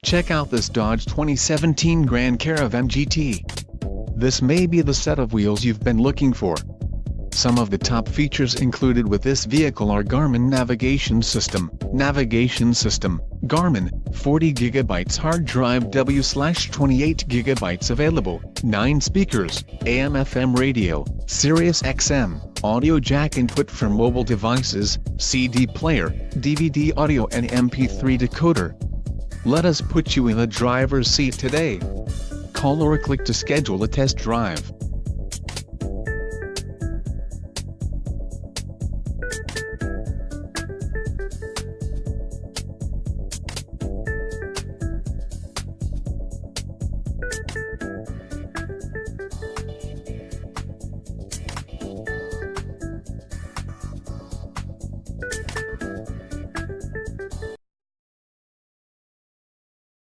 Check out this Dodge 2017 Grand Caravan GT. This may be the set of wheels you've been looking for. Some of the top features included with this vehicle are Garmin Navigation System, Garmin, 40GB hard drive W/28GB available, 9 speakers, AM/FM radio, Sirius XM, audio jack input for mobile devices, CD player, DVD audio and MP3 decoder. Let us put you in the driver's seat today. Call or click to schedule a test drive.